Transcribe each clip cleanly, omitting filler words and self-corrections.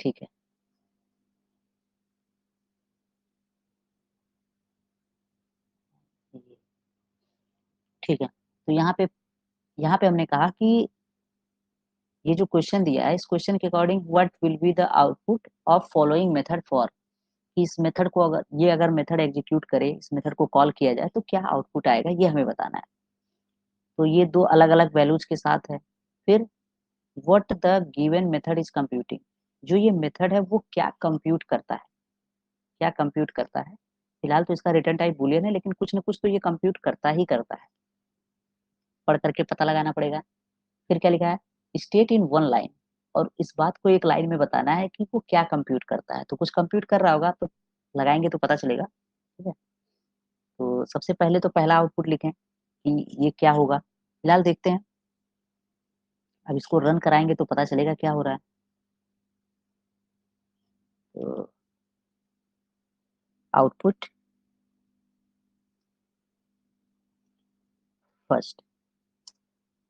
ठीक है, ठीक है। तो यहाँ पे हमने कहा कि ये जो क्वेश्चन दिया है, इस क्वेश्चन के according what will be the output of following method for, कि इस मेथड को अगर मेथड एग्जीक्यूट करे, इस मेथड को कॉल किया जाए तो क्या आउटपुट आएगा, ये हमें बताना है। तो ये दो अलग अलग वैल्यूज के साथ है। फिर what the given method is computing, जो ये मेथड है वो क्या कंप्यूट करता है, क्या कंप्यूट करता है। फिलहाल तो इसका रिटर्न टाइप बूलियन है, लेकिन कुछ ना कुछ तो ये कंप्यूट करता ही करता है, पढ़ करके पता लगाना पड़ेगा। फिर क्या लिखा है, स्टेट इन वन लाइन, और इस बात को एक लाइन में बताना है कि वो क्या कंप्यूट करता है। तो कुछ कंप्यूट कर रहा होगा तो लगाएंगे तो पता चलेगा। ठीक है, तो सबसे पहले तो पहला आउटपुट लिखें कि ये क्या होगा। फिलहाल देखते हैं, अब इसको रन कराएंगे तो पता चलेगा क्या हो रहा है। तो आउटपुट फर्स्ट,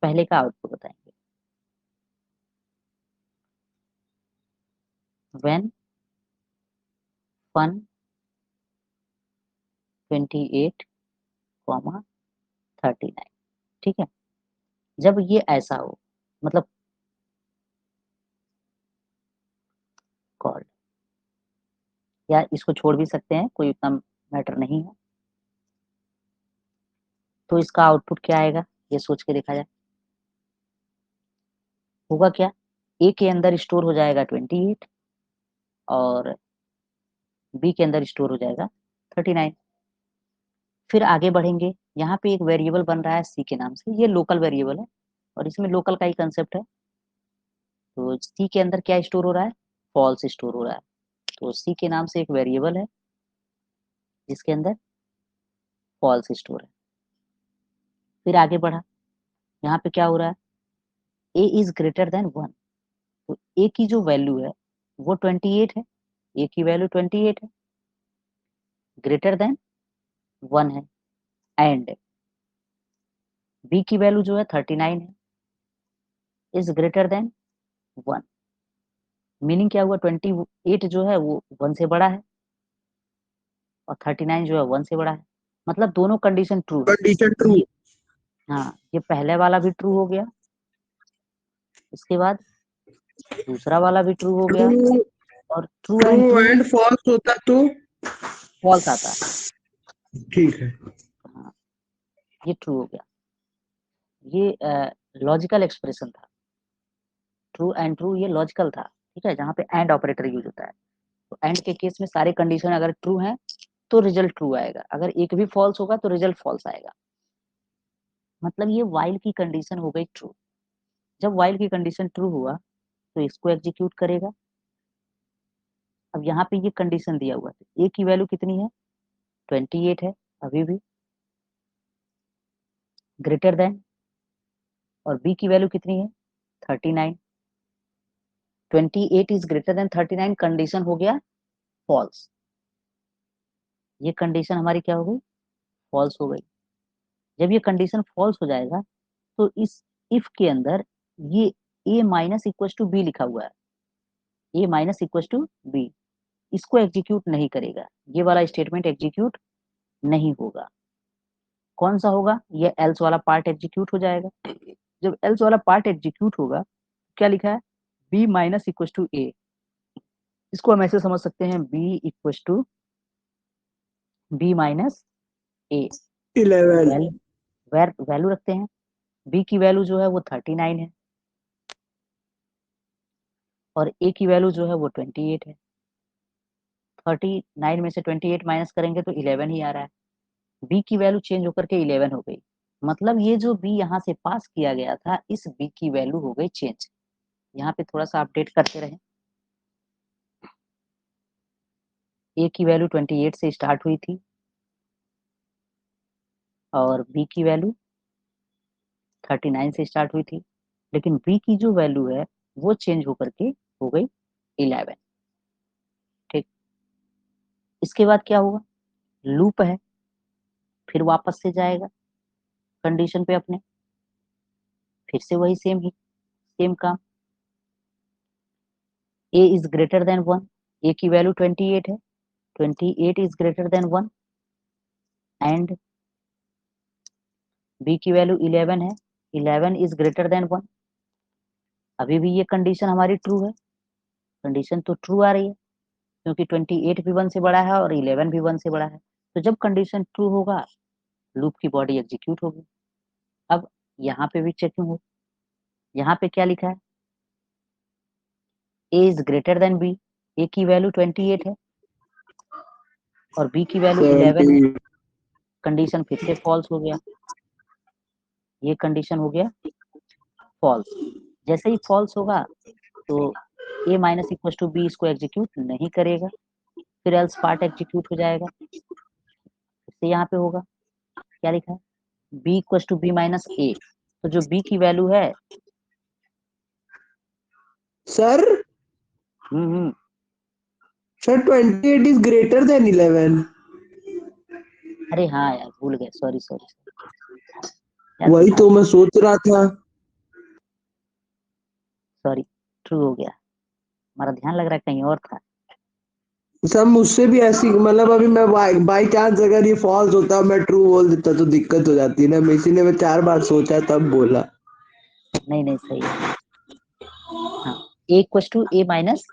पहले का आउटपुट बताएंगे। When fun 28, 39। ठीक है, जब ये ऐसा हो, मतलब कॉल्ड, या इसको छोड़ भी सकते हैं, कोई उतना मैटर नहीं है। तो इसका आउटपुट क्या आएगा, ये सोच के देखा जाए। होगा क्या, ए के अंदर स्टोर हो जाएगा 28 और बी के अंदर स्टोर हो जाएगा 39। फिर आगे बढ़ेंगे, यहाँ पे एक वेरिएबल बन रहा है सी के नाम से, ये लोकल वेरिएबल है और इसमें लोकल का ही कंसेप्ट है। तो सी के अंदर क्या स्टोर हो रहा है, फॉल्स स्टोर हो रहा है। तो सी के नाम से एक वेरिएबल है जिसके अंदर फॉल्स स्टोर है। फिर आगे बढ़ा, यहाँ पे क्या हो रहा है, ए इज ग्रेटर देन 1। तो ए की जो वैल्यू है वो 28 है, ए की वैल्यू 28 है, ग्रेटर देन 1 है। एंड बी की वैल्यू जो है 39 है, इज ग्रेटर देन 1। मीनिंग क्या हुआ, 28 जो है वो 1 से बड़ा है और 39 जो है 1 से बड़ा है। मतलब दोनों कंडीशन ट्रू है। Condition true. हाँ, ये पहले वाला भी ट्रू हो गया, इसके बाद दूसरा वाला भी ट्रू हो गया, ट्रू और true true and true and false होता तो फॉल्स आता है। ठीक है। हाँ, ये ट्रू हो गया। ये लॉजिकल एक्सप्रेशन था, ट्रू एंड ट्रू ये लॉजिकल था। ठीक है, जहाँ पे एंड ऑपरेटर यूज होता है। तो एंड के केस में सारे कंडीशन अगर ट्रू हैं तो रिजल्ट ट्रू आएगा, अगर एक भी फॉल्स होगा तो रिजल्ट फॉल्स आएगा। मतलब ये वाइल की कंडीशन हो गई ट्रू। जब वाइल की कंडीशन ट्रू हुआ तो इसको एग्जीक्यूट करेगा। अब यहाँ पे ये कंडीशन दिया हुआ है, ए की वैल्यू कितनी है, 28 है अभी भी, ग्रेटर देन, और बी की वैल्यू कितनी है 39। 28 इज ग्रेटर देन 39 कंडीशन हो गया फॉल्स। ये कंडीशन हमारी क्या हो गई, फॉल्स हो गई। जब ये कंडीशन फॉल्स हो जाएगा तो इस इफ के अंदर ये ए माइनस इक्व टू बी लिखा हुआ है, ए माइनस इक्व टू बी, इसको एग्जीक्यूट नहीं करेगा, ये वाला स्टेटमेंट एग्जीक्यूट नहीं होगा। कौन सा होगा, ये एल्स वाला पार्ट एग्जीक्यूट हो जाएगा। जब एल्स वाला पार्ट एग्जीक्यूट होगा, क्या लिखा है, B minus equal to A. इसको हम ऐसे समझ सकते हैं, B equal to B minus A. 11। Value रखते हैं, बी की वैल्यू जो है वो 39 है और ए की वैल्यू जो है वो 28 है। 39 में से 28 माइनस करेंगे तो 11 ही आ रहा है। बी की वैल्यू चेंज होकर के 11 हो गई। मतलब ये जो बी यहाँ से पास किया गया था, इस बी की वैल्यू हो गई चेंज। यहाँ पे थोड़ा सा अपडेट करते रहे। ए की वैल्यू 28 से स्टार्ट हुई थी और बी की वैल्यू 39 से स्टार्ट हुई थी, लेकिन बी की जो वैल्यू है वो चेंज होकर के हो गई 11। ठीक, इसके बाद क्या होगा, लूप है, फिर वापस से जाएगा कंडीशन पे अपने, फिर से वही सेम काम। a is greater than 1, a की वैल्यू 28 है, 28 is greater than 1 and b की वैल्यू 11 है, 11 is greater than 1। अभी भी ये कंडीशन हमारी ट्रू है, कंडीशन तो ट्रू आ रही है क्योंकि 28 भी 1 से बड़ा है और 11 भी 1 से बड़ा है। तो जब कंडीशन ट्रू होगा लूप की बॉडी एग्जीक्यूट होगी। अब यहाँ पे भी चेकिंग हो, यहाँ पे क्या लिखा है, a is greater then b, a की वैल्यू 28 है और b की वैल्यू 11 है, 17। कंडीशन फिर से फॉल्स हो गया, ये कंडीशन हो गया फॉल्स। जैसे ही फॉल्स होगा तो a minus equal to B इसको एग्जीक्यूट नहीं करेगा, फिर एल्स पार्ट एग्जीक्यूट हो जाएगा। इससे यहाँ पे होगा क्या लिखा है, b equal to B minus A, तो जो b की वैल्यू है sir sir 28 is greater than 11। अरे हाँ यार भूल गए, सॉरी सॉरी, वही तो मैं सोच रहा था। सॉरी, ट्रू हो गया, हमारा ध्यान लग रहा है कहीं और था। सर मुझसे भी ऐसी मतलब अभी मैं बाई चांस अगर ये फॉल्स होता मैं ट्रू बोल देता तो दिक्कत हो जाती ना, इसीलिए मैं 4 बार सोचा तब बोला। नहीं नहीं सही है, हाँ a equal to a minus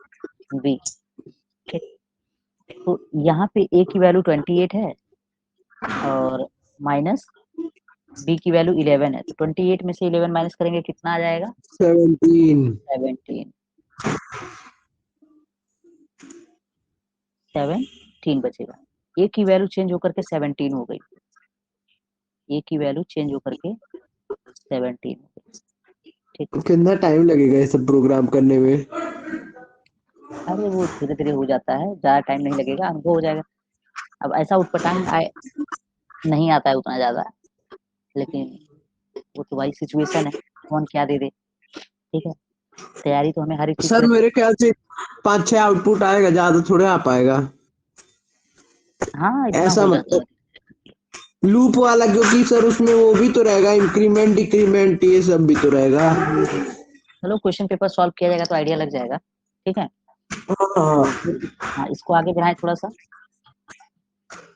B. ठीक, तो यहाँ पे a की वैल्यू 28 है और माइनस b की वैल्यू 11 है, तो 28 में से 11 माइनस करेंगे कितना आ जाएगा, 17। 17 बचेगा। a की वैल्यू चेंज होकर के 17 हो गई, a की वैल्यू चेंज होकर के 17 हो गई। ठीक, कितना टाइम लगेगा ये सब प्रोग्राम करने में? अरे वो धीरे धीरे हो जाता है, ज्यादा टाइम नहीं लगेगा, अनुभव हो जाएगा। अब ऐसा उटपटांग नहीं आता है उतना ज्यादा, लेकिन वो तो भाई सिचुएशन है, कौन क्या दे दे। ठीक है, तैयारी तो हमें हर एक चीज सर की रखनी। मेरे ख्याल से 5-6 आउटपुट आएगा, ज्यादा थोड़े आ पाएगा। हाँ इतना ऐसा हो जाता मतलब है। लूप वाला, क्योंकि सर उसमें वो भी तो रहेगा, इंक्रीमेंट डिक्रीमेंट ये सब भी तो रहेगा। चलो क्वेश्चन पेपर सॉल्व किया जाएगा तो आइडिया लग जाएगा। ठीक है, हाँ। तो फिर हाँ इसको आगे बढ़ाएं थोड़ा सा।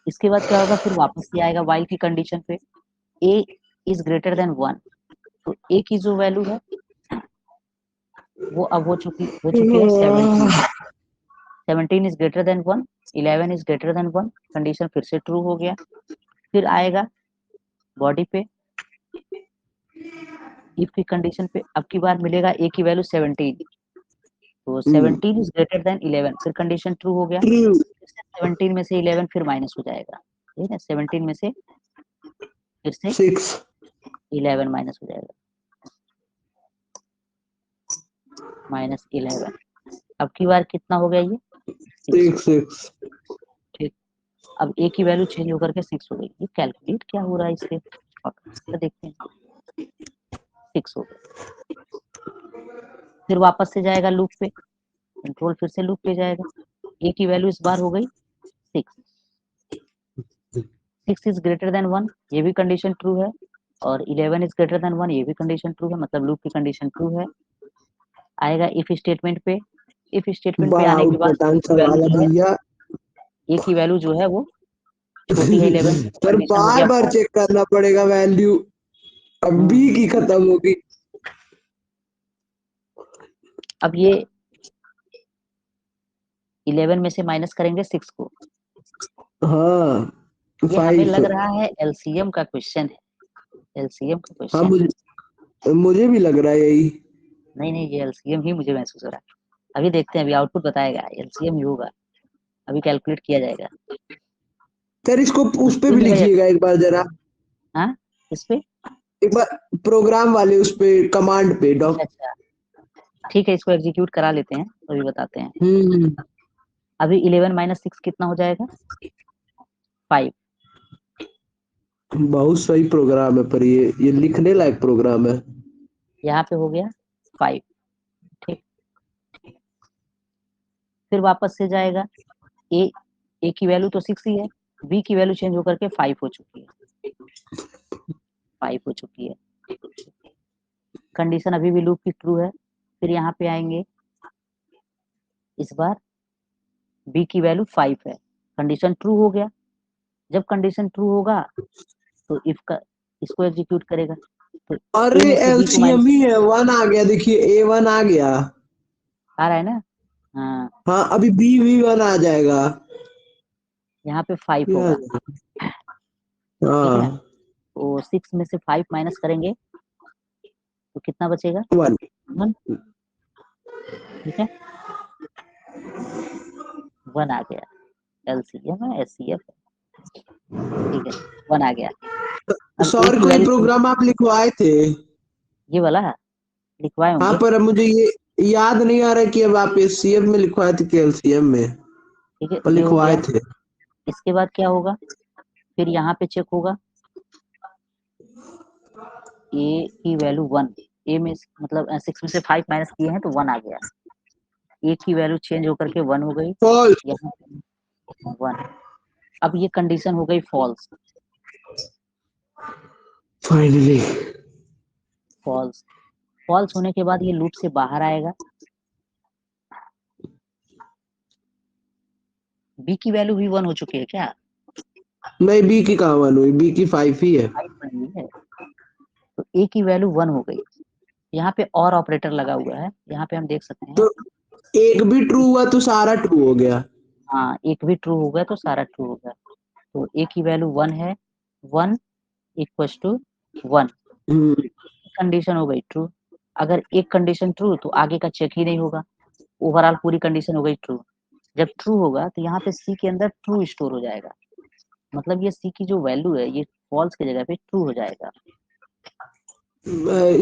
इसके बाद क्या होगा, फिर वापस से आएगा वाइल की कंडीशन पे, a इज ग्रेटर देन 1, तो a की जो वैल्यू है वो अब हो चुकी है 17। 17 is greater then 1, 11 is greater then 1, condition फिर से ट्रू हो गया। फिर आएगा बॉडी पे, इफ की कंडीशन पे अब की बार मिलेगा a की वैल्यू 17, तो 17 इज ग्रेटर देन 11, फिर कंडीशन ट्रू हो गया। ट्रू। 17 में से 11 फिर माइनस हो जाएगा, ठीक है, 17 में से फिर से 6। 11 माइनस हो जाएगा, -11। अब की बार कितना हो गया ये 6 हो 6 गया। 6। ठीक, अब a की वैल्यू चेंज होकर के 6 हो गई। ये कैलकुलेट क्या हो रहा है इससे, तो देखते हैं। 6 हो गया, फिर वापस से जाएगा लूप पे, कंट्रोल फिर से लूप पे जाएगा। a की वैल्यू इस बार हो गई 6, 6 इज ग्रेटर देन 1, ये भी कंडीशन ट्रू है, और 11 इज ग्रेटर देन 1, ये भी कंडीशन ट्रू है, मतलब लूप की कंडीशन ट्रू है। आएगा इफ स्टेटमेंट पे, इफ स्टेटमेंट पे बड़ा आने के बाद आउटपटांग वैल्यू सवाल है जो है, भैया। a की वैल्यू जो है वो छोटी है 11 से, सर कंडीशन हो बार गया बार फॉल्स। चेक करना पड़ेगा वैल्यू, अब भी की खत्म होगी। अब ये 11 में से माइनस करेंगे 6 को, हाँ ये हमें 5। लग रहा है एलसीएम का क्वेश्चन है, एलसीएम का हाँ क्वेश्चन है। मुझे भी लग रहा है यही। नहीं नहीं, ये एलसीएम ही मुझे महसूस हो रहा है। अभी देखते हैं, अभी आउटपुट बताएगा, एलसीएम ही होगा, अभी कैलकुलेट किया जाएगा। सर इसको उस पे एलसीएम भी होगा या, लिखिएगा एक बार जरा, हाँ इस पे, एक बार प्रोग्राम वाले उस पे कमांड पे अच्छा अच्छा, ठीक है, इसको एग्जीक्यूट करा लेते हैं तो अभी बताते हैं। हम्म। अभी 11 माइनस 6 कितना हो जाएगा, 5। बहुत सही प्रोग्राम है, पर ये लिखने लायक प्रोग्राम है। यहाँ पे हो गया 5। ठीक, फिर वापस से जाएगा, ए ए की वैल्यू तो 6 ही है, बी की वैल्यू चेंज होकर के 5 हो चुकी है, 5 हो चुकी है। कंडीशन अभी भी लूप की ट्रू है। फिर यहाँ पे आएंगे, इस बार बी की वैल्यू 5 है, कंडीशन ट्रू हो गया। जब कंडीशन ट्रू होगा तो इफ का इसको एग्जीक्यूट करेगा, तो ए अरे में से बी को एलसीएम माइनस ही है, 1 आ गया, देखिए A1 आ गया। आ रहा है ना। हाँ, हाँ अभी बी भी 1 आ जाएगा। यहाँ पे 5 क्या? होगा, ठीक है। हाँ तो 6 में से 5 माइनस करेंगे तो कितना बचेगा? 1। 1, ठीक है, 1 आ गया। एलसीएम है, एचसीएफ है, ठीक है, 1 आ गया। अब ए सर की कोई वैल्यू प्रोग्राम आप लिखवाए थे? ये वाला लिखवाए हाँ होंगे, पर अब मुझे ये याद नहीं आ रहा कि अब आप एचसीएफ में लिखवाए थे कि एलसीएम में, ठीक है, पर ये हो लिखवाए गया। थे। इसके बाद क्या होगा? फिर यहाँ पे चेक होगा, ए की वैल्यू 1, ए में मतलब 6 में से 5 माइनस किए हैं तो 1 आ गया। ए की वैल्यू चेंज होकर के 1 हो गई, फॉल्स। यहाँ पे 1। अब ये कंडीशन हो गई फॉल्स। फाइनली फॉल्स फॉल्स होने के बाद ये लूप से बाहर आएगा। बी की वैल्यू भी 1 हो चुकी है क्या? नहीं, बी की कहाँ 1 हुई, बी की 5 ही है। 5 बन गई है, तो ए की वैल्यू 1 हो गई। यहाँ पे और ऑपरेटर लगा हुआ है, यहाँ पे हम देख सकते हैं। तो एक भी ट्रू हुआ तो सारा ट्रू हो गया। हाँ, एक भी ट्रू हो गया तो सारा ट्रू हो गया। तो ए की वैल्यू 1 है, 1 इक्वल्स टू 1, हम्म, कंडीशन हो गई ट्रू। अगर एक कंडीशन ट्रू तो आगे का चेक ही नहीं होगा, ओवरऑल पूरी कंडीशन हो गई ट्रू। जब ट्रू होगा तो यहाँ पे सी के अंदर ट्रू स्टोर हो जाएगा, मतलब ये सी की जो वैल्यू है ये फॉल्स की जगह पे ट्रू हो जाएगा।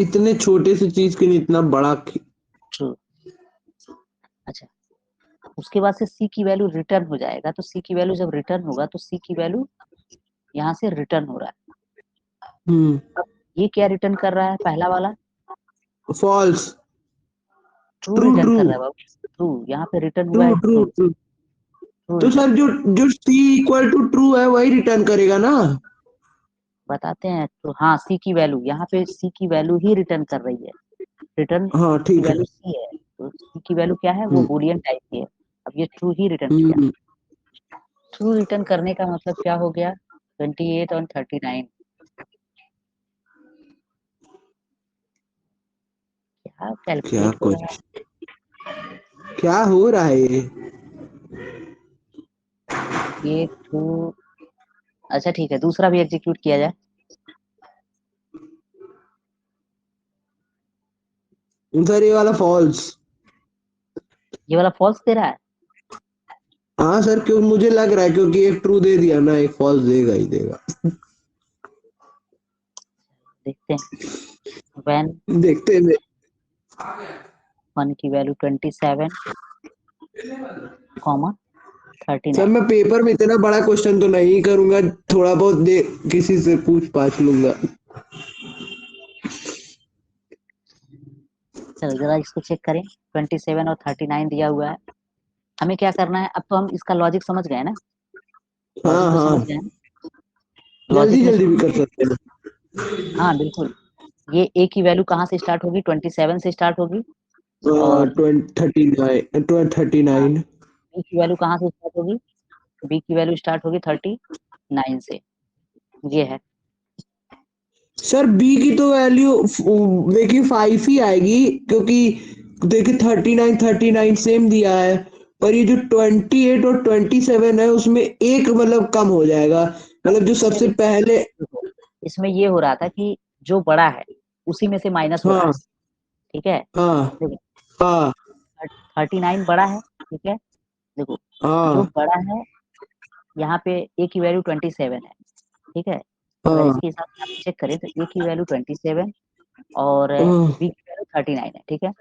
इतने छोटे से चीज के लिए इतना बड़ा ट्रू। अच्छा, उसके बाद से सी की वैल्यू रिटर्न हो जाएगा, तो सी की वैल्यू जब रिटर्न होगा तो सी की वैल्यू यहाँ से रिटर्न हो रहा है। हम्म, अब ये क्या रिटर्न कर रहा है? पहला वाला false. True true return true कर रहा है बाबू, ट्रू। यहाँ पे रिटर्न हुआ ट्रू है ट्रू ट्रू, ट्रू। ट्रू तो रिटर्न। सर जो जो सी इक्वल टू ट्रू है वही रिटर्न करेगा ना? बताते हैं तो हाँ, सी की वैल्यू यहाँ पे सी की वैल्यू ही रिटर्न कर रही है, रिटर्न हाँ की ठीक है। वैल्यू सी है, तो सी की वैल्यू क्या है? वो हम्म बूलियन टाइप की है। अब ये ट्रू ही रिटर्न किया। हम्म, ट्रू रिटर्न करने का मतलब क्या हो गया? 28 और 39। क्या क्या कैलकुलेट हो रहा कुछ है? क्या हो रहा है ये? ये ट्रू। अच्छा ठीक है, दूसरा भी एग्जीक्यूट किया जाए। सर ये वाला फॉल्स। ये वाला फॉल्स दे रहा है। हाँ सर, क्यों मुझे लग रहा है क्योंकि एक ट्रू दे दिया ना, एक फॉल्स देगा ही देगा। देखते हैं। व्हेन देखते हैं। 1 की वैल्यू 27, कॉमा सर 39। मैं पेपर में इतना बड़ा क्वेश्चन तो नहीं करूंगा, थोड़ा बहुत दे किसी से पूछ पाछ लूंगा। चलो जरा इसको चेक करें। 27 और 39 दिया हुआ है। हमें क्या करना है? अब तो हम इसका लॉजिक समझ गए ना, हाँ लॉजिक तो समझ हाँ, गए ना। जल्दी लॉजिक में जल्दी भी शुरू कर में, सकते हैं। हाँ बिल्कुल, ये ए की वैल्यू कहाँ से स्टार्ट होगी? 27 से स्टार्ट होगी। और 39 हाँ, 39। बी की वैल्यू कहाँ से स्टार्ट होगी? बी की वैल्यू स्टार्ट होगी 39 से। ये है। सर बी की तो वैल्यू देखिए 5 ही आएगी, क्योंकि देखिए 39 सेम दिया है, पर ये जो 28 और 27 है उसमें एक मतलब कम हो जाएगा, अब मतलब जो इसमें सबसे पहले। देखो, इसमें ये हो रहा था कि जो बड़ा है उसी में से माइनस हो रहा हाँ है, ठीक है। हाँ देखो, हाँ 39 बड़ा है, ठीक है। देखो, जो हाँ बड़ा है यहाँ पे ए की वैल्यू 27 है, ठीक है। अगर हाँ इसके हिसाब से आप चेक करें तो ए की वैल्यू 27 और हाँ, बी की वैल्यू 39 है, ठीक है।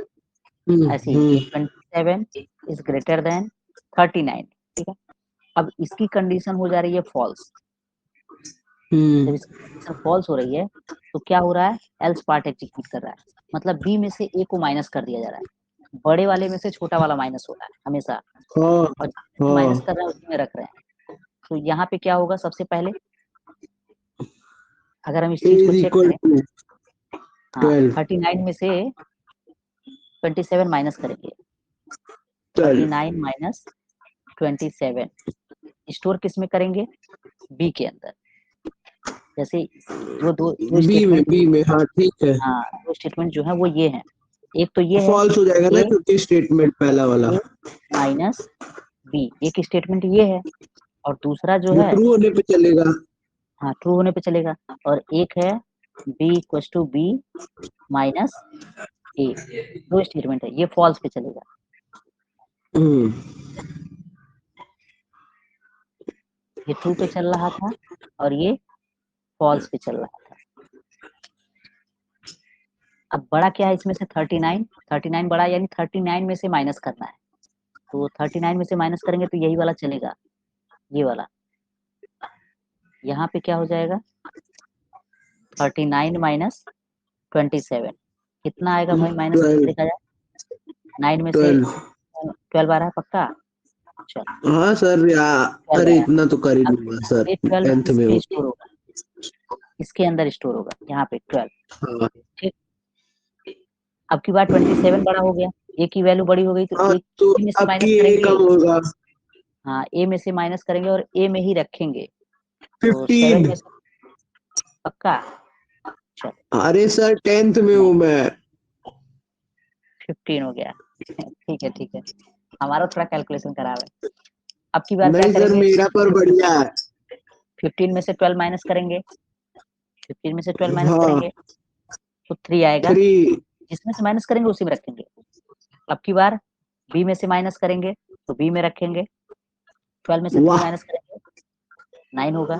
हम्म ऐसे ही हम्म 27 इज ग्रेटर देन 39, ठीक है। अब इसकी कंडीशन हो जा रही है फॉल्स। जब हम्म इसकी कंडीशन फॉल्स हो रही है तो क्या हो रहा है? एल्स पार्ट एग्जीक्यूट कर रहा है, मतलब बी में से ए को माइनस कर दिया जा रहा है। बड़े वाले में से छोटा वाला माइनस हो रहा है हमेशा, हाँ और जिसमें से माइनस हाँ, कर रहा है उसी में रख रहे हैं। तो यहाँ पे क्या होगा? सबसे पहले अगर हम इस ए चीज को इज चेक इक्वल करें, टू हाँ 12। 39 में से 27 माइनस करेंगे 39 माइनस 27 स्टोर किस में करेंगे? बी के अंदर। जैसे दो स्टेटमेंट, बी में हाँ ठीक है। हाँ दो स्टेटमेंट जो है वो ये है, एक तो ये है फॉल्स हो जाएगा ना क्योंकि स्टेटमेंट पहला वाला ए माइनस बी, एक स्टेटमेंट ये है, और दूसरा जो वो है ट्रू होने पे चलेगा। हाँ ट्रू होने पे चलेगा, और एक है B equal to B minus A, दो स्टेटमेंट है, ये फॉल्स पे चलेगा। ये ट्रू पे चल रहा था और ये फॉल्स पे चल रहा था। अब बड़ा क्या है इसमें से? 39 बड़ा, यानी 39 में से माइनस करना है, तो 39 में से माइनस करेंगे तो यही वाला चलेगा, ये वाला। यहाँ पे क्या हो जाएगा? 39 माइनस 27 कितना आएगा भाई? माइनस करके 12 देखा जाए। 9 में से 12 12 आ रहा है पक्का? चल हाँ सर यार, 12 अरे आ रहा इतना तो कर ही है। लूंगा सर, अब ये 12 10th में इसमें हो। स्टोर होगा, इसके अंदर स्टोर होगा, यहाँ पे 12। हाँ ठीक, अब की बार 27 बड़ा हो गया, ए की वैल्यू बड़ी हो गई, तो हाँ, एक तो ए में से अब की माइनस ये करेंगे। कम होगा। हाँ ए में से माइनस करेंगे और ए में ही रखेंगे, तो 7 में 15। से पक्का। चल अरे सर 10th में हूँ मैं। 15 हो गया। ठीक है ठीक है, हमारा थोड़ा कैलकुलेशन खराब है। अब की बार क्या नहीं सर करेंगे? मेरा पर बढ़िया है। 15 में से 12 माइनस करेंगे, 15 में से 12 माइनस हाँ करेंगे तो 3 आएगा, 3। जिसमें से माइनस करेंगे उसी में रखेंगे। अब की बार बी में से माइनस करेंगे तो बी में रखेंगे, 12 में से 3 वाह। माइनस करेंगे 9 होगा,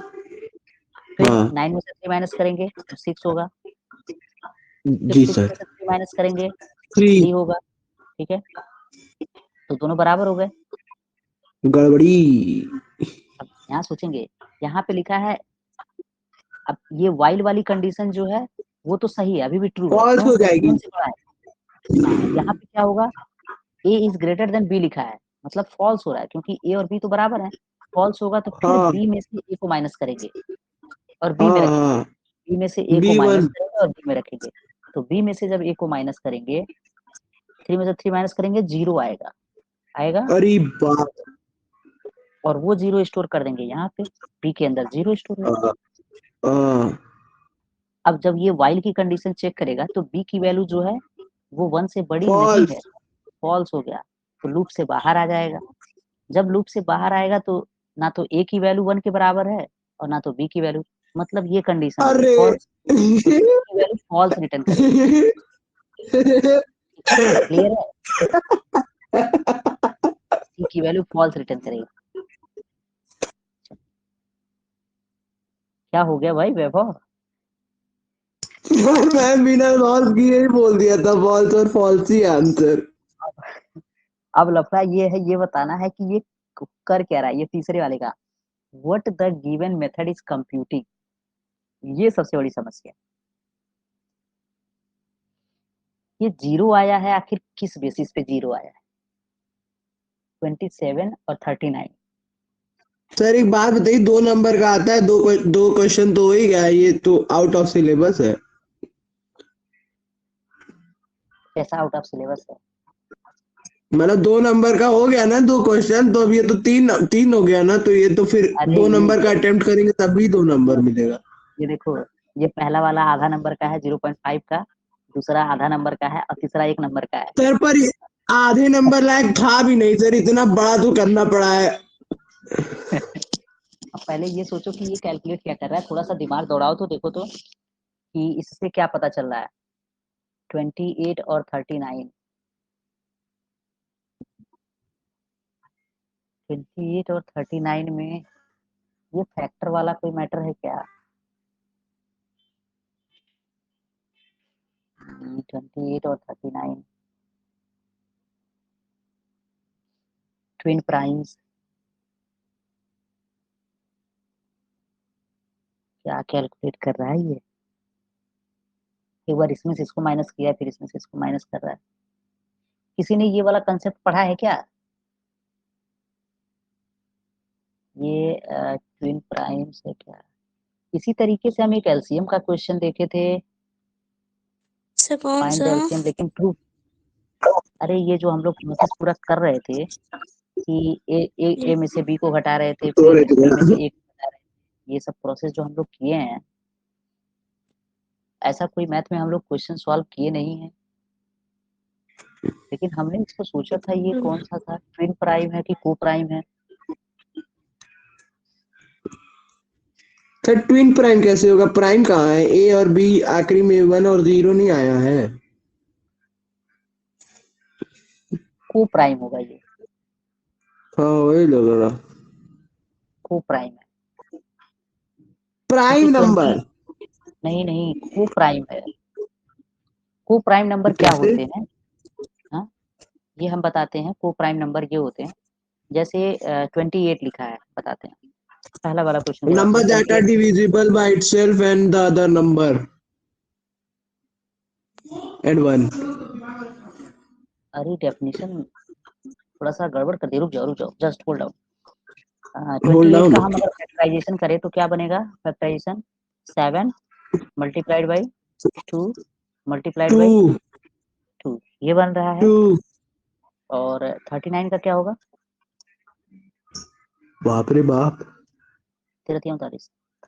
फिर हाँ 9 में से 3 माइनस करेंगे तो 6 होगा, फिर जी 6 सर। में से 3 माइनस करेंगे 3। 3 होगा। ठीक है, तो दोनों बराबर हो गए। गड़बड़ी। अब यहाँ सोचेंगे, यहाँ पे लिखा है, अब ये वाइल वाली कंडीशन जो है वो तो सही है, अभी भी ट्रू है, फॉल्स क्यों? हो क्योंकि जाएगी। 1 से बड़ा है। हाँ यहाँ पे क्या होगा? ए इज ग्रेटर देन बी लिखा है, मतलब फॉल्स हो रहा है, क्योंकि ए और बी तो बराबर है। फॉल्स होगा तो फिर हाँ बी में से ए को माइनस करेंगे और बी में हाँ रखेंगे, हाँ। बी में से ए को माइनस B1। करेंगे और बी में रखेंगे, तो बी में से जब ए को माइनस करेंगे, 3 में से 3 माइनस करेंगे 0 आएगा, आएगा, अरे बाप। और वो 0 स्टोर कर देंगे यहाँ पे, बी के अंदर 0 स्टोर हो गया। हाँ अब जब ये वाइल की कंडीशन चेक करेगा तो बी की वैल्यू जो है वो 1 से बड़ी नहीं है, फॉल्स। फॉल्स हो गया, तो लूप से बाहर आ जाएगा। जब लूप से बाहर आएगा तो ना तो ए की वैल्यू 1 के बराबर है और ना तो बी की वैल्यू, मतलब ये कंडीशन हो गई अरे फॉल्स, तो सी की वैल्यू फॉल्स रिटर्न करेगी। क्लियर है? सी की वैल्यू फॉल्स रिटर्न करेगी। क्या हो गया भाई वैभव? मैं बिना सॉल्व किए ही बोल दिया था फॉल्स, और फॉल्स ही आंसर। अब लफड़ा ये है, ये बताना है कि ये कर क्या रहा है, ये तीसरे वाले का, what the given method is computing, ये सबसे बड़ी समस्या। ये 0 आया है, आखिर किस बेसिस पे 0 आया है? 27 और 39। सर एक बात बताइए, 2 नंबर का आता है, दो क्वेश्चन तो हो ही गया, ये तो आउट ऑफ सिलेबस है। कैसा आउट ऑफ सिलेबस है? मतलब 2 नंबर का हो गया ना 2 क्वेश्चन, तो अब ये तो तीन तीन हो गया ना, तो ये तो फिर अरे 2 नंबर का अटेम्प्ट करेंगे तभी 2 नंबर मिलेगा। ये देखो, ये पहला वाला आधा नंबर का है 0.5 का, दूसरा आधा नंबर का है और तीसरा 1 नंबर का है। सर पर ये आधे नंबर लायक था भी नहीं सर, इतना बड़ा तो करना पड़ा है। अब पहले ये सोचो कि ये कैलकुलेट क्या कर रहा है, थोड़ा सा दिमाग दौड़ाओ तो देखो तो कि इससे क्या पता चल रहा है। 28 और 39, 28 और 39 में ये फैक्टर वाला कोई मैटर है क्या? 28 और 39 ट्विन प्राइम्स, क्या कैलकुलेट कर रहा है ये? एक बार इसमें से इसको माइनस किया, फिर इसमें से इसको माइनस कर रहा है। किसी ने ये वाला कंसेप्ट पढ़ा है क्या? ये ट्विन प्राइम्स है क्या? इसी तरीके से हम एक एलसीएम का क्वेश्चन देखे थे, सर कौन फाइंड द सा? एलसीएम, लेकिन ट्रू अरे ये जो हम लोग प्रोसेस पूरा कर रहे थे कि ए में से बी को घटा रहे थे, फिर बी में से ए को घटा रहे थे, ये सब प्रोसेस जो हम लोग किए हैं, ऐसा कोई मैथ में हम लोग क्वेश्चन सॉल्व किए नहीं है। लेकिन हमने इसको सोचा था ये कौन सा था, ट्विन प्राइम है कि को प्राइम है। सर ट्विन प्राइम कैसे होगा? प्राइम कहाँ है? ए और बी आखिरी में 1 और 0 नहीं आया है। को प्राइम होगा ये, हाँ वही लग रहा। को प्राइम है प्राइम क्योंकि नंबर 20 नहीं नहीं को प्राइम है। को प्राइम नंबर क्या कैसे? होते हैं? हाँ, ये हम बताते हैं। को प्राइम नंबर ये होते हैं, जैसे 28 लिखा है, बताते हैं। पहला वाला क्वेश्चन बताते नंबर हैं, that are 28। Divisible by itself and the other number and 1। अरे डेफिनेशन थोड़ा सा गड़बड़ कर दिया, रुक जाओ, just hold on. Hold 28 down. का हम अगर फैक्टराइजेशन करें तो क्या बनेगा? Factorization 7 multiplied by 2 multiplied 2 by 2, ये बन रहा है। 2। और 39 का क्या होगा? बाप रे बाप। 13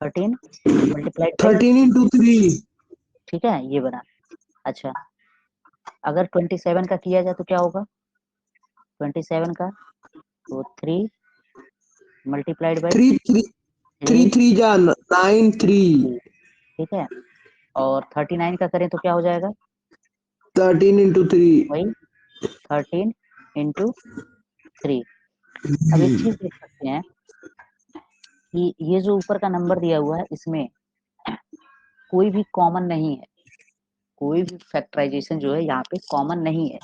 13 मल्टीप्लाइड बाई, 13 into 3। ठीक है, ये बना। अच्छा, अगर 27 का किया जाए तो क्या होगा? 27 का तो 3 मल्टीप्लाइड बाई 3 3 3 3, 3 जा 9 3। ठीक है। और 39 का करें तो क्या हो जाएगा? 13 into 3। वही 13 इंटू 3। अब एक चीज देख सकते हैं कि ये जो ऊपर का नंबर दिया हुआ है, इसमें कोई भी कॉमन नहीं है, कोई भी फैक्टराइजेशन जो है यहाँ पे कॉमन नहीं है,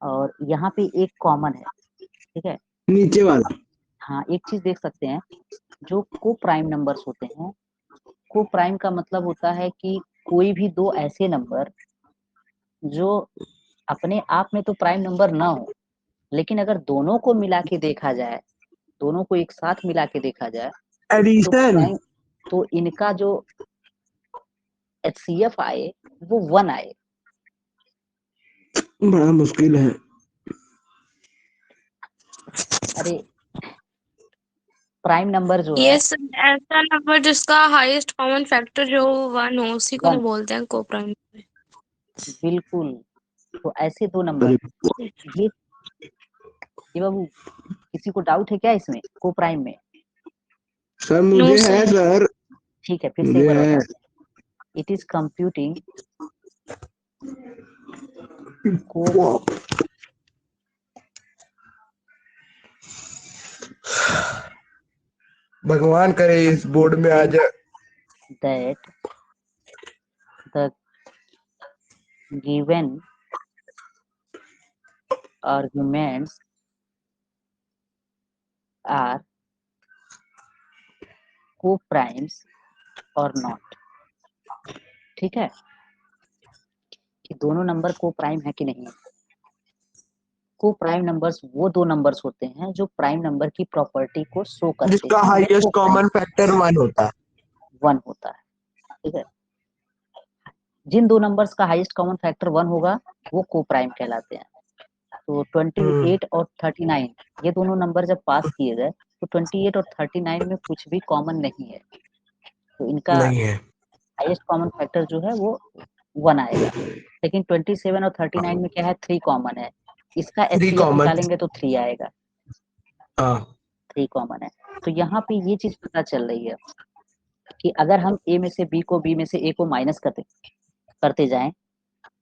और यहाँ पे एक कॉमन है, ठीक है। नीचे वाला। हाँ, एक चीज देख सकते हैं, जो को प्राइम नंबर्स होते हैं, को प्राइम का मतलब होता है कि कोई भी दो ऐसे नंबर जो अपने आप में तो प्राइम नंबर ना हो, लेकिन अगर दोनों को मिला के देखा जाए, दोनों को एक साथ मिला के देखा जाए तो एडिशन। प्राइम, तो इनका जो HCF आए वो 1 आए। बड़ा मुश्किल है। अरे प्राइम नंबर जो है यस, ऐसा नंबर जिसका हाईएस्ट कॉमन फैक्टर जो 1 हो उसी को ही 1, बोलते हैं को प्राइम। बिल्कुल। तो ऐसे दो नंबर, अरे ये ये बाबू, किसी को डाउट है क्या इसमें को प्राइम में? सर नो मुझे है सर। सर। ठीक है, फिर से एक मुझे बार है। बताते हैं। इट इज कंप्यूटिंग को भगवान करे इस बोर्ड में आ जाए। That the given arguments are coprimes और नॉट, ठीक है, कि दोनों नंबर को प्राइम है कि नहीं है। को प्राइम नंबर्स वो दो नंबर्स होते हैं जो प्राइम नंबर की प्रॉपर्टी को शो करते जिसका हैं, वो हाईएस्ट को प्राइम कॉमन फैक्टर 1 होता है। 1 होता है, ठीक है। जिन दो नंबर्स का हाईएस्ट कॉमन फैक्टर 1 होगा वो को प्राइम कहलाते हैं। तो 28 और 39 ये दोनों नंबर जब पास किए गए तो 28 और 39 में कुछ भी कॉमन नहीं है, तो इनका नहीं है। हाईएस्ट कॉमन फैक्टर जो है वो 1 आएगा। लेकिन 27 और 39 में क्या है, 3 कॉमन है, इसका 3 HCF कॉमन। निकालेंगे तो 3 आएगा, हाँ 3 कॉमन है। तो यहाँ पे ये चीज पता चल रही है कि अगर हम ए में से बी को, बी में से ए को माइनस करते करते जाएं,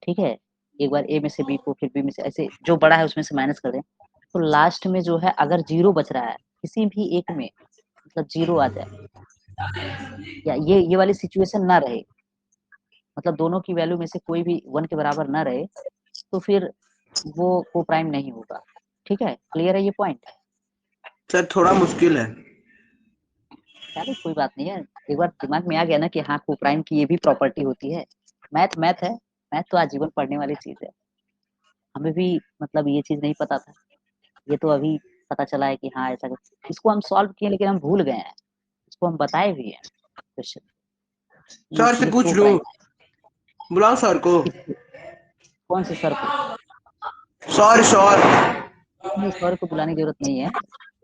ठीक है, एक बार ए में से बी को फिर बी में से, ऐसे जो बड़ा है उसमें से माइनस कर दें, तो लास्ट में जो है अगर जीरो बच रहा है किसी भी एक में, मतलब जीरो आ जाए, या ये वाली सिचुएशन ना रहे, मतलब दोनों की वैल्यू में से कोई भी 1 के बराबर ना रहे, तो फिर वो को प्राइम नहीं होगा। ठीक है, क्लियर है ये पॉइंट? सर थोड़ा मुश्किल है। चलो कोई बात नहीं है, एक बार दिमाग में आ गया ना कि हाँ को प्राइम की ये भी प्रॉपर्टी होती है। मैथ मैथ है, मैथ तो आजीवन पढ़ने वाली चीज है। हमें भी मतलब ये चीज नहीं पता था, ये तो अभी पता चला है कि हाँ ऐसा इसको हम सॉल्व किए, लेकिन हम भूल गए हैं, इसको हम बताए भी हैं क्वेश्चन, सर से ये पूछ को लूं? प्राइम बुलाओ सर को। है। कौन से सर को? सॉरी नहीं, सॉरी को बुलाने की जरूरत नहीं है,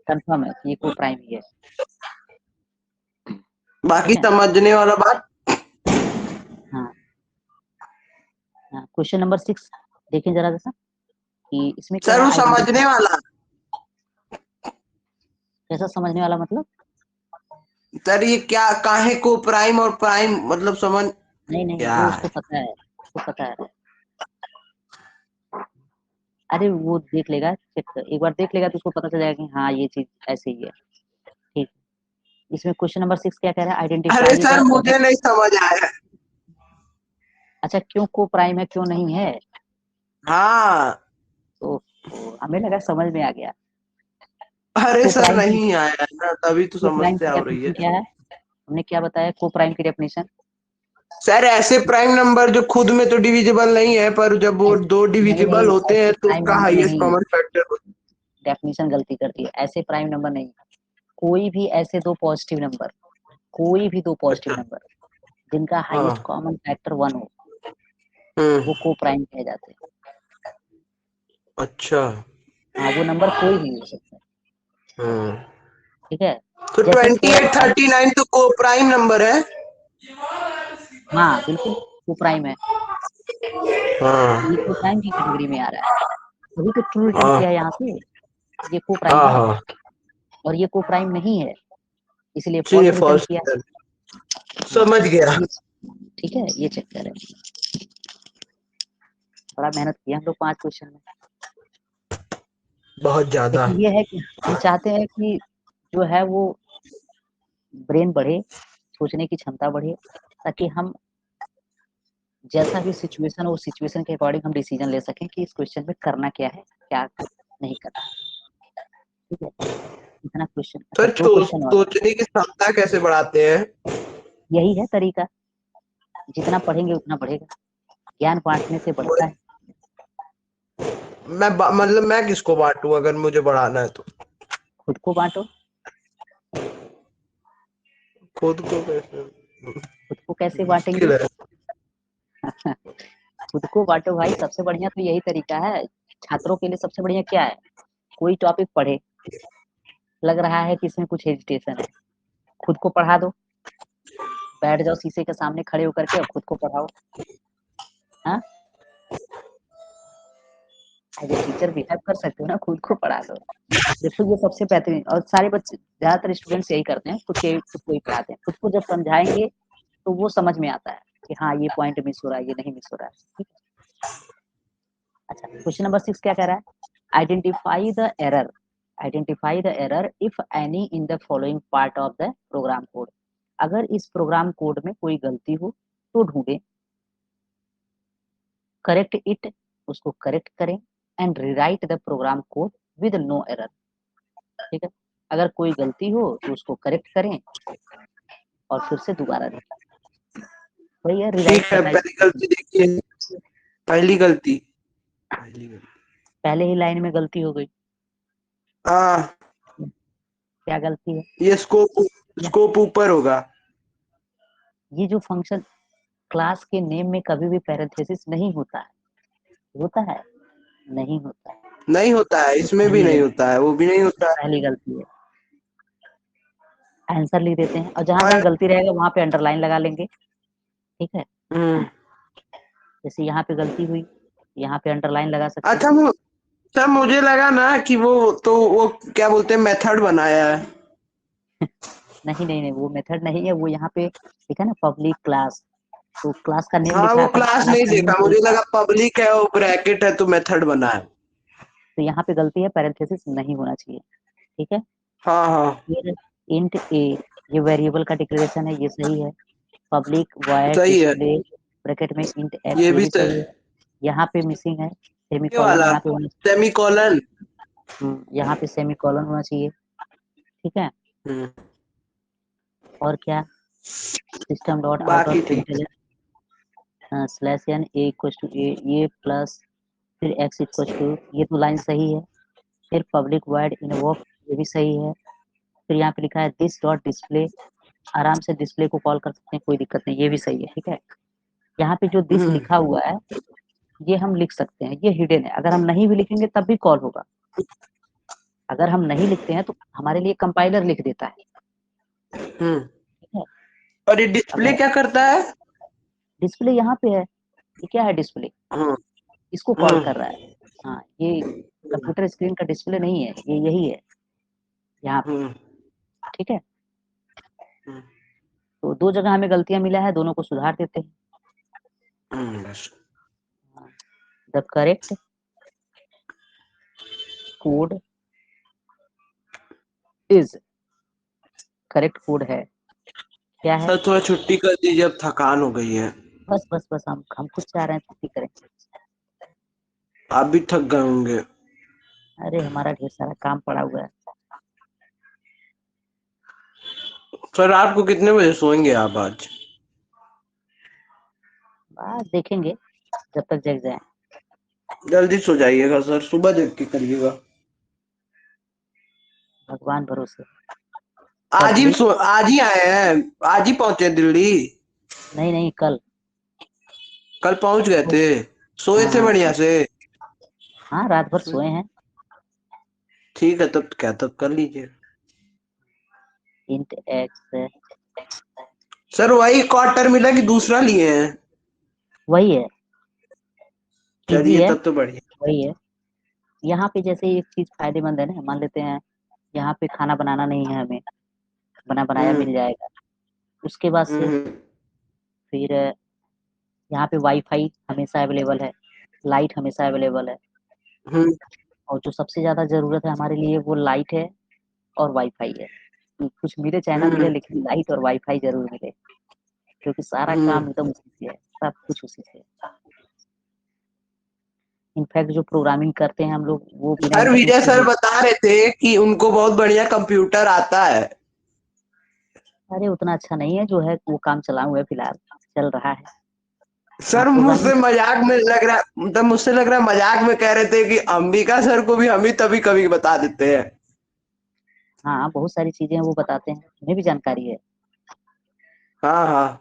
कंफर्म है कि ये को प्राइम ही है। बाकी ठीक है? समझने वाला बात। हाँ हाँ, क्वेश्चन नंबर 6 देखिए जरा जैसा कि इसमें क्या सर है, वो आइडेंटिफाई। समझने वाला। कैसा समझने वाला मतलब? सर ये क्या काहे को प्राइम और प्राइम मतलब समझ नहीं नहीं, क्या वो है? उसको पता है, उसको पता है। अरे वो देख लेगा, चेक एक बार देख लेगा तो उसको पता चल जाएगा कि हाँ ये चीज ऐसे ही है। ठीक, इसमें क्वेश्चन नंबर 6 क्या कह रहा है, अरे आइडेंटिफाई सर द एरर। मुझे नहीं समझ आया। अच्छा, क्यों को प्राइम है क्यों नहीं है? हाँ। तो हमें लगा समझ में आ गया। अरे को सर प्राइम की नहीं आया है ना, तभी तो को प्राइम की समस्या हो रही डेफिनेशन है। क्या है? हमने क्या बताया को प्राइम की डेफिनेशन? सर ऐसे प्राइम नंबर जो खुद में तो डिविजिबल नहीं है, पर जब वो ऐसे दो नहीं डिविजिबल नहीं, होते ऐसे हैं तो प्राइम उसका नंबर हाईएस्ट नहीं, कॉमन फैक्टर। डेफिनेशन गलती कर दी है। ऐसे प्राइम नंबर नहीं, कोई भी ऐसे दो पॉजिटिव नंबर, कोई भी दो पॉजिटिव अच्छा। नंबर जिनका हाईएस्ट हाँ। कॉमन फैक्टर 1 हो, हम्म। वो को प्राइम कहे जाते हैं। अच्छा। हाँ, वो नंबर कोई भी हो सकता है। हम्म। ठीक है? तो जैसे 2839 तो को प्राइम नंबर है। हाँ बिल्कुल को प्राइम है, ये हाँ को प्राइम की कैटेगरी में आ रहा है, अभी तो ट्रू रिटर्न हाँ किया है यहाँ से, ये को प्राइम हाँ है। हाँ। और ये को प्राइम नहीं है, इसलिए इसलिए फॉल्स रिटर्न फॉल्स किया। हाँ, समझ गया। ये ठीक है, ये चक्कर है। बड़ा मेहनत किया हम लोग 5 क्वेश्चन में, बहुत ज्यादा। लेकिन ये है कि हम चाहते हैं कि जो है वो ब्रेन बढ़े, सोचने की क्षमता बढ़े, ताकि हम जैसा भी सिचुएशन हो, उस सिचुएशन के अकॉर्डिंग हम डिसीजन ले सकें कि इस क्वेश्चन में करना क्या है, क्या नहीं करना। ठीक है? इतना क्वेश्चन, अच्छा सर 2 क्वेश्चन और। सोचने की क्षमता कैसे बढ़ाते हैं? यही है तरीका, जितना पढ़ेंगे उतना बढ़ेगा, ज्ञान बांटने से बढ़ता है। मतलब मैं किसको बांटूं अगर मुझे बढ़ाना है तो? खुद को बांटो। खुद को कैसे? खुद को कैसे मुश्किल बांटेंगे? है। खुद को बांटो भाई, सबसे बढ़िया तो यही तरीका है। छात्रों के लिए सबसे बढ़िया क्या है, कोई टॉपिक पढ़े, लग रहा है कि इसमें कुछ हेजिटेशन है, खुद को पढ़ा दो, बैठ जाओ शीशे के सामने खड़े होकर के और खुद को पढ़ाओ। हाँ, एज ए टीचर बिहेव कर सकते हो ना, खुद को पढ़ा दो। देखो ये सबसे बेहतरीन, और सारे बच्चे ज्यादातर स्टूडेंट्स यही करते हैं, खुद को ही पढ़ाते हैं। खुद को जब समझाएंगे तो वो समझ में आता है कि हाँ ये पॉइंट मिस हो रहा है, ये नहीं मिस हो रहा है। ठीक है? अच्छा, क्वेश्चन नंबर 6 क्या कह रहा है, identify the error, identify the error if any in the following part of the program code. अगर इस प्रोग्राम कोड में कोई गलती हो तो ढूंढें, करेक्ट इट, उसको करेक्ट करें, and rewrite the program code with no error. ठीक है? अगर कोई गलती हो तो उसको करेक्ट करें और फिर से दोबारा लिखें। वही है, ठीक रिराइट है, करना। पहली गलती देखिए। पहली गलती। पहली गलती। पहले ही लाइन में गलती हो गई। हाँ। क्या गलती है? ये स्कोप ऊपर होगा। ये जो फंक्शन क्लास के नेम में कभी भी पैरेंथेसिस नहीं होता है, होता है? नहीं होता है। नहीं होता है, तो इसमें भी पहली नहीं गलती, होता है, वो भी नहीं होता है। पहली गलती है। आंसर लिख देते हैं और जहां जहां और गलती रहेगा वहां पे अंडरलाइन लगा लेंगे। ठीक है? हम्म। जैसे यहाँ पे गलती हुई, यहाँ पे अंडरलाइन लगा सकते हैं। अच्छा सर मुझे लगा ना कि वो क्या बोलते हैं मेथड बनाया है। नहीं नहीं नहीं, वो मेथड नहीं है, वो यहाँ पे लिखा ना पब्लिक क्लास, तो क्लास का नेम हाँ लिखा वो था, क्लास क्लास नहीं का नेम देखा, कोई मुझे था। लगा पब्लिक है वो ब्रैकेट है तो मेथड बना है। तो यहाँ पे गलती है, पैरेंथेसिस नहीं होना चाहिए। ठीक है? हाँ हाँ। फिर इंट ए, ये वेरिएबल का डिक्लेरेशन है, ये सही है। पब्लिक वॉइड सही है। डिस्प्ले ब्रैकेट में इंट एक्स, ये ये भी भी सही सही। है। यहाँ पे मिसिंग है ये सेमीकोलन, वाला यहाँ पे होना, सेमीकोलन। यहाँ पे सेमीकोलन होना चाहिए। ठीक है? हम्म। और क्या, सिस्टम डॉट आउट ऑफ बाकी ठीक। Println slash N A equals to A, ये प्लस फिर एक्स इक्वल्स टू, ये तो लाइन सही है। फिर पब्लिक वॉइड इनवोक, ये भी सही है। फिर यहाँ पे लिखा है दिस डॉट डिस्प्ले, आराम से डिस्प्ले को कॉल कर सकते हैं, कोई दिक्कत नहीं, ये भी सही है। ठीक है? यहाँ पे जो दिस हम्म। लिखा हुआ है, ये हम लिख सकते हैं, ये हिडन है। अगर हम नहीं भी लिखेंगे तब भी कॉल होगा। अगर हम नहीं लिखते हैं तो हमारे लिए कंपाइलर लिख देता है। ठीक है। और ये डिस्प्ले अगर क्या करता है? डिस्प्ले यहाँ पे है, ये क्या है डिस्प्ले, हम्म इसको कॉल कर रहा है। हाँ, ये हम्म कंप्यूटर स्क्रीन का डिस्प्ले नहीं है, ये यही है यहाँ पे। हम्म ठीक है। हम्म तो 2 जगह हमें गलतियां मिला है, दोनों को सुधार देते हैं। बस। The correct code is, correct code है, क्या है? सर थोड़ा छुट्टी कर दीजिए, अब थकान हो गई है। बस बस बस, हम खुद चाह रहे हैं छुट्टी करें। आप भी थक गए होंगे। अरे हमारा ढेर सारा काम पड़ा हुआ है। सर रात को कितने बजे सोएंगे आप आज? बस देखेंगे जब तक जग जाए। जल्दी सो जाइएगा सर, सुबह देख के करिएगा। भगवान भरोसे। आज पब्लिक, ही आए हैं, आज ही पहुंचे दिल्ली। नहीं नहीं, कल। कल पहुंच गए थे? सोए थे हाँ बढ़िया से? हाँ, रात भर सोए हैं। ठीक है, तब क्या, तब कर लीजिए। इंट एक्स, सर वही क्वार्टर मिला कि दूसरा लिए हैं? वही है, इजी चलिए है, तब तो बढ़िया। वही है। यहाँ पे जैसे एक चीज फायदेमंद है ना, मान लेते हैं यहाँ पे खाना बनाना नहीं है हमें, बना बनाया हम्म मिल जाएगा। उसके बाद से हम्म फिर यहाँ पे वाईफाई हमेशा अवेलेबल है, लाइट हमेशा अवेलेबल है। हम्म और जो सबसे ज्यादा जरूरत है हमारे लिए वो लाइट है और वाईफाई है। कुछ मिले चाहे ना मिले, हम्म लेकिन लाइट और वाईफाई जरूर मिले, क्योंकि सारा हम्म। काम एकदम उसी से है, सब कुछ उसी से है। इनफैक्ट जो प्रोग्रामिंग करते हैं हम लोग, वो बिना सर इंटरनेट विजय के सर भी। बता रहे थे कि उनको बहुत बढ़िया कंप्यूटर आता है। अरे उतना अच्छा नहीं है, जो है वो काम चला हुआ है, फिलहाल चल रहा है। हाँ, सर मुझसे प्रोग्रामिंग। मजाक में लग रहा है, मतलब मुझसे लग रहा है मजाक में कह रहे थे कि अंबिका सर को भी हम ही तभी कभी बता देते हैं। हाँ, बहुत सारी चीजें वो बताते हैं, उन्हें भी जानकारी है। हाँ हाँ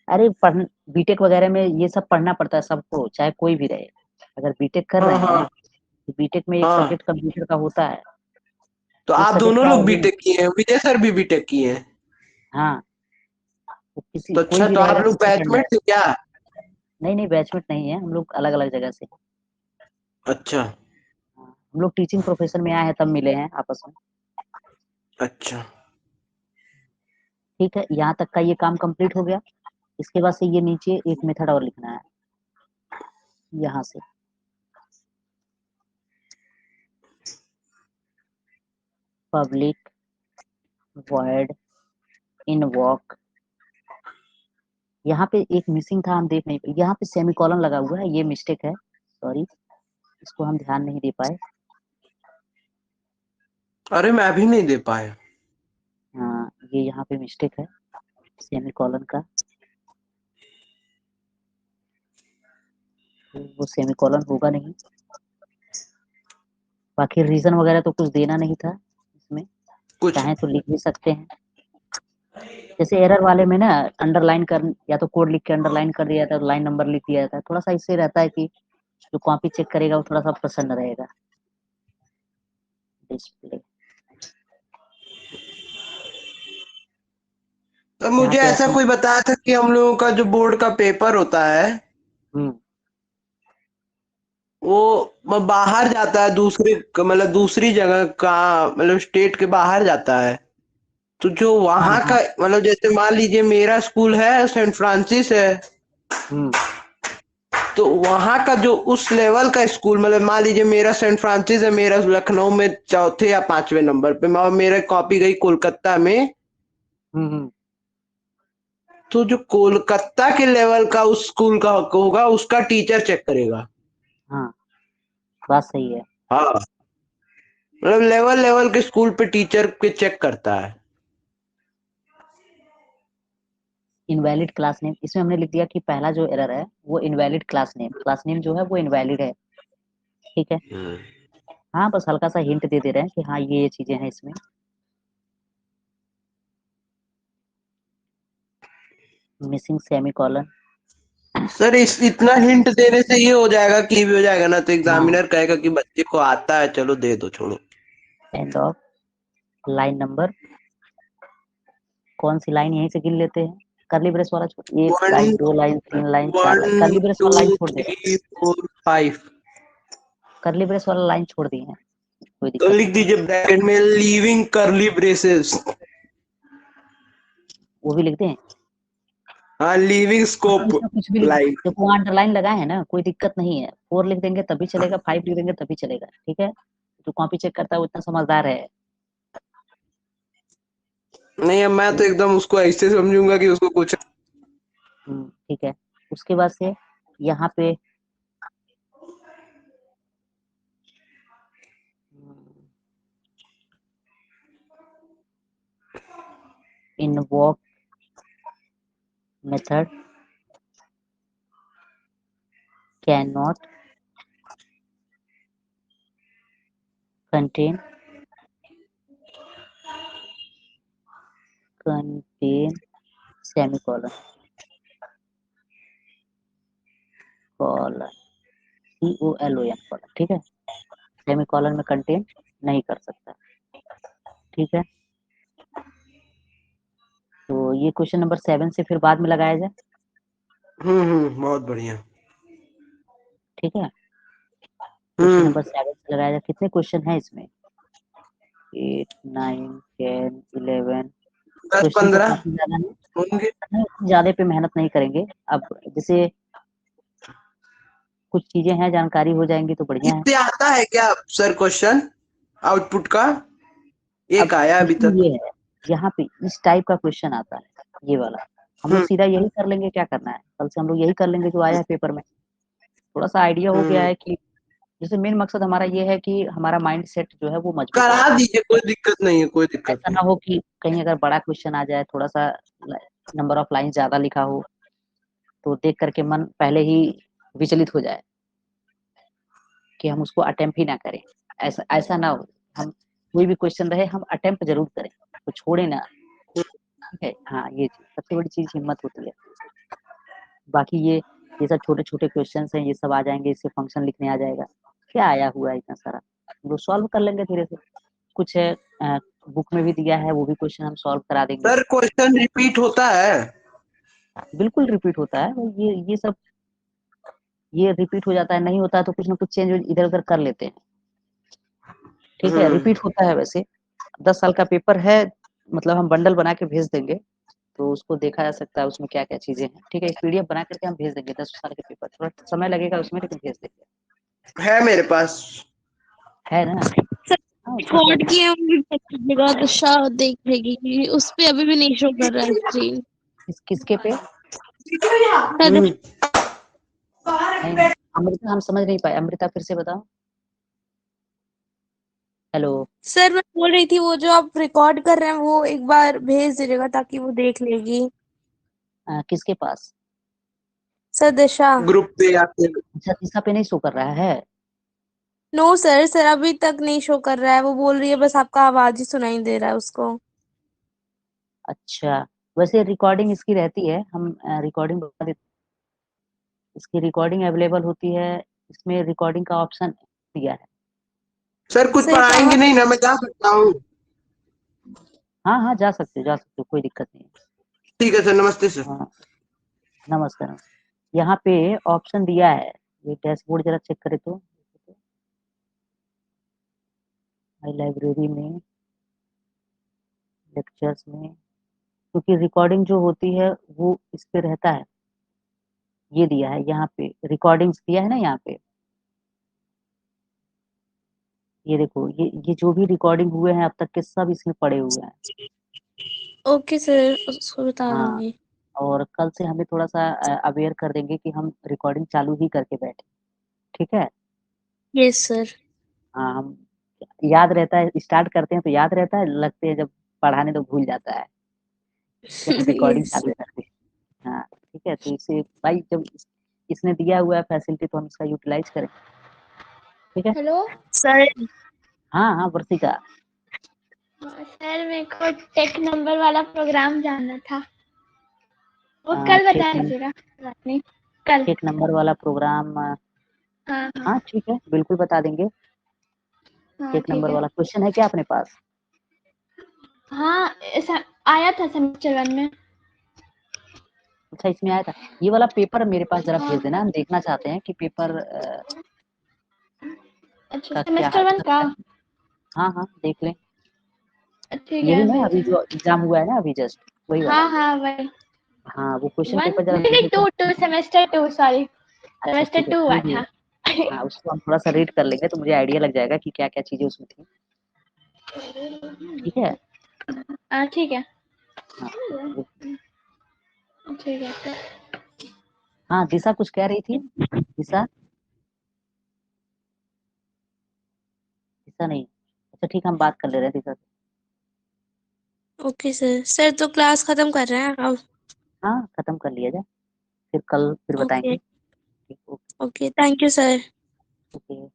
अरे पढ़ बीटेक वगैरह में ये सब पढ़ना पड़ता है सबको, चाहे कोई भी रहे। अगर बीटेक कर हाँ रहे हैं हाँ तो बीटेक में एक हाँ। सब्जेक्ट कंप्यूटर का होता है। तो एक आप सब्जेक्ट दोनों क्या है लोग वो। बीटेक किए हैं, विजय सर भी बीटेक किए हैं? हाँ, वो किसी तो कोई अच्छा, भी तो आप रहेगा लोग सेकंड बैचमेट ईयर। थे क्या? नहीं नहीं, बैचमेट नहीं है, हम लोग अलग अलग जगह से। अच्छा हाँ, हम लोग टीचिंग प्रोफेशन में आए हैं तब मिले हैं आपस में। अच्छा। ठीक है, यहाँ तक का ये काम कंप्लीट हो गया। इसके बाद से ये नीचे एक मेथड और लिखना है, यहाँ से पब्लिक वॉइड इनवॉक। यहाँ पे एक मिसिंग था, हम देख नहीं पाए, यहाँ पे सेमीकोलन लगा हुआ है, ये मिस्टेक है, सॉरी, इसको हम ध्यान नहीं दे पाए। अरे मैं भी नहीं दे पाया। हाँ, ये यहाँ पे मिस्टेक है सेमीकोलन का, तो वो सेमीकोलन होगा नहीं। बाकी रीजन वगैरह तो कुछ देना नहीं था इसमें, कुछ। चाहे तो लिख भी सकते हैं। जैसे एरर वाले में ना, अंडरलाइन कर, या तो कोड लिख के अंडरलाइन कर दिया था, लाइन नंबर लिख दिया था, थोड़ा सा इससे रहता है कि जो कॉपी चेक करेगा वो थोड़ा सा प्रसन्न रहेगा। डिस्प्ले, तो यहाँ मुझे पे ऐसा ऐसे। कोई बताया था कि हम लोगों का जो बोर्ड का पेपर होता है हम्म वो बाहर जाता है, दूसरे मतलब दूसरी जगह का, मतलब स्टेट के बाहर जाता है। तो जो हाँ वहां हाँ। का, मतलब जैसे मान लीजिए मेरा स्कूल है सेंट फ्रांसिस है, हम्म तो वहां का जो उस लेवल का स्कूल, मतलब मान लीजिए मेरा सेंट फ्रांसिस है, मेरा लखनऊ में चौथे या पांचवें नंबर पे, और मेरा कॉपी गई कोलकाता में। हम्म। तो जो कोलकाता के लेवल का उस स्कूल का होगा, उसका टीचर चेक करेगा। हाँ, बात सही है। हाँ, मतलब लेवल लेवल के स्कूल पे टीचर के चेक करता है। इनवैलिड क्लास नेम, इसमें हमने लिख दिया कि पहला जो एरर है वो इनवैलिड क्लास नेम जो है वो इनवैलिड है। ठीक है। हम्म हाँ, बस हल्का सा हिंट दे रहे हैं कि हाँ ये चीजें हैं इसमें। मिसिंग सेमी कॉलन, सर इतना हिंट देने से ये हो जाएगा कि भी हो जाएगा ना, तो हाँ एग्जामिनर कहेगा कि बच्चे को आता है, चलो दे दो, छोड़ो। एंड ऑफ लाइन नंबर, कौन सी लाइन यहीं से गिन लेते हैं। करली ब्रेस वाला छोड़, एक लाइन, 1 दो लाइन, 3 लाइन, 4 लाइन, 1 करली ब्रेस 2 वाला लाइन छोड़ दे, 3 4 5। करली ब्रेस वाला लाइन छोड़ दिए हैं, कोई तो दिक्कत लिख नहीं है, दीजिए ब्रैकेट में लीविंग करली ब्रेसेस। वो भी लिख दें। हाँ, लीविंग स्कोप इसमें कुछ भी लिख, लाइन। देखो अंडरलाइन लगाए हैं ना, कोई दिक्कत नहीं है, 4 लिख देंगे तभी चलेगा, 5 लिख देंगे तभी चलेगा, ठीक है। जो कॉपी चेक करता है वो इतना समझदार है। नहीं, अब मैं तो एकदम उसको ऐसे समझूंगा कि उसको कुछ। ठीक है, उसके बाद से यहाँ पे invoke method can not contain semicolon colon COLON colon, ठीक है, सेमीकोलन में कंटेन नहीं कर सकता, ठीक है। तो ये क्वेश्चन नंबर 7 से फिर बाद में लगाया जाए, बहुत बढ़िया। ठीक है। क्वेश्चन नंबर 7 से लगाया जाए, कितने क्वेश्चन है इसमें, 8 9 10 11 10 क्वेश्चन तो 15 काफी ज्यादा है, होंगे। ज्यादा पे मेहनत नहीं करेंगे। अब जैसे कुछ चीजें हैं, जानकारी हो जाएंगी तो बढ़िया है। इससे आता है क्या सर क्वेश्चन आउटपुट का? अब एक आया अभी क्वेश्चन तक। ये है, यहाँ पे इस टाइप का क्वेश्चन आता है, ये वाला हम लोग सीधा यही कर लेंगे, क्या करना है, कल से हम लोग यही कर लेंगे जो आया है पेपर में। थोड़ा सा आइडिया हो गया है कि जैसे मेन मकसद हमारा ये है कि हमारा माइंड सेट जो है वो मजबूत हो करा जाए, दीजिए, कोई दिक्कत नहीं है, कोई दिक्कत ऐसा नहीं। ना हो कि कहीं अगर बड़ा क्वेश्चन आ जाए, थोड़ा सा नंबर ऑफ लाइन ज्यादा लिखा हो, तो देख करके मन पहले ही विचलित हो जाए कि हम उसको अटेम्प्ट ही ना करें। ऐसा ऐसा ना हो, हम कोई भी क्वेश्चन रहे हम अटेम्प्ट जरूर करें, तो छोड़े ना, ठीक है। हाँ, ये चीज सबसे बड़ी चीज हिम्मत होती है। बाकी ये सब छोटे छोटे क्वेश्चन हैं, ये सब आ जाएंगे, इससे फंक्शन लिखने आ जाएगा, क्या आया हुआ है इतना सारा, वो सॉल्व कर लेंगे धीरे से। कुछ है बुक में भी दिया है, वो भी क्वेश्चन हम सॉल्व करा देंगे। सर क्वेश्चन रिपीट होता है? बिल्कुल रिपीट होता है, ये सब ये रिपीट हो जाता है, नहीं होता है तो कुछ ना कुछ चेंज इधर उधर कर लेते हैं, ठीक है। रिपीट होता है वैसे, 10 साल का पेपर है, मतलब हम बंडल बना के भेज देंगे, तो उसको देखा जा सकता है उसमें क्या क्या चीजें हैं, ठीक है। एक PDF बना करके हम भेज देंगे, 10 साल के पेपर, थोड़ा समय लगेगा उसमें लेकिन भेज देंगे, है मेरे पास। है ना। सर हाँ, ठीक है। रिकॉर्ड किए होंगे चेक कीजिएगा, दिशा देख लेगी, उस पे अभी भी नहीं शो कर रहा है स्क्रीन। किसके पे सर नहीं, अमृता हम समझ नहीं पाए, अमृता फिर से बताओ। हेलो। सर मैं बोल रही थी, वो जो आप रिकॉर्ड कर रहे हैं वो एक बार भेज दीजिएगा ताकि वो देख लेगी। किसके पास? सर दिशा। ग्रुप पे आके। अच्छा, दिशा पे नहीं शो कर रहा है। नो सर, सर अभी तक नहीं शो कर रहा है, वो बोल रही है बस आपका आवाज ही सुनाई दे रहा है उसको। अच्छा, वैसे रिकॉर्डिंग इसकी रहती है, हम रिकॉर्डिंग बता देते, इसकी रिकॉर्डिंग अवेलेबल होती है, इसमें रिकॉर्डिंग का ऑप्शन दिया है। सर कुछ सर पढ़ाएंगे कहाँ? नहीं ना, मैं जा सकता हूँ? हाँ हाँ, जा सकते हो जा सकते हो, कोई दिक्कत नहीं है। ठीक है सर, नमस्ते सर। हाँ, नमस्कार। यहाँ पे ऑप्शन दिया है, ये डैशबोर्ड जरा चेक करे तो, माई लाइब्रेरी में, लेक्चर्स में, क्योंकि रिकॉर्डिंग जो होती है वो इस पे रहता है, ये दिया है यहाँ पे, रिकॉर्डिंग्स दिया है ना यहाँ पे, ये देखो, ये जो भी रिकॉर्डिंग हुए हैं अब तक के सब इसमें पड़े हुए हैं। ओके सर, उसको बता हाँ, दूंगी। और कल से हमें थोड़ा सा अवेयर कर देंगे कि हम रिकॉर्डिंग चालू ही करके बैठे, ठीक है। Yes sir. हाँ, हम याद रहता है, स्टार्ट करते हैं तो याद रहता है, लगते हैं जब पढ़ाने तो भूल जाता है कि हम रिकॉर्डिंग यस चालू सर। करते हैं। हाँ, ठीक है, तो इसे भाई जब इसने दिया हुआ है फैसिलिटी तो हम इसका यूटिलाइज करें, ठीक है। हेलो सर हाँ हाँ, वर्षिका। सर, मेरे को टेक नंबर वाला प्रोग्राम जानना था, वो कल टेक बता दीजिएगा, बात नहीं। कल। एक नंबर वाला प्रोग्राम हाँ हाँ हाँ ठीक है, बिल्कुल बता देंगे। हाँ एक ठीक नंबर है। वाला क्वेश्चन है क्या अपने पास? हाँ ऐसा आया था सेमेस्टर 1 में। अच्छा, इसमें आया था। ये वाला पेपर मेरे पास जरा हाँ। भेज देना, हम देखना चाहते हैं कि पेपर अच्छा का क्या सेमेस्टर 1 का। हाँ हाँ देख लें। ठीक यही है ना, भेज अभी देना। जो एग्जाम हुआ है ना अभी जस्ट, वही वाला। हाँ हाँ वही। हाँ वो क्वेश्चन 1 पेपर जरा नहीं भेज नहीं दें। 2 सेमेस्टर 2 सॉरी अच्छा सेमेस्टर ठीक है, 2 हुआ कोई नहीं। था। हाँ उसको हम थोड़ा सा रीड कर लेंगे तो मुझे आइडिया लग जाएगा कि क्या क्या चीजें उसमें थी। ठीक है। हाँ ठीक है। हाँ ठीक है। हाँ, दिशा कुछ कह रही थी। दिशा, दिशा नहीं। अच्छा ठीक है, हम बात कर ले रहे हैं दिशा से। Okay sir. सर तो क्लास खत्म कर रहे हैं अब। हाँ खत्म कर लिया जाए, फिर कल फिर ओके बताएंगे। ठीक, okay okay thank you sir. Okay.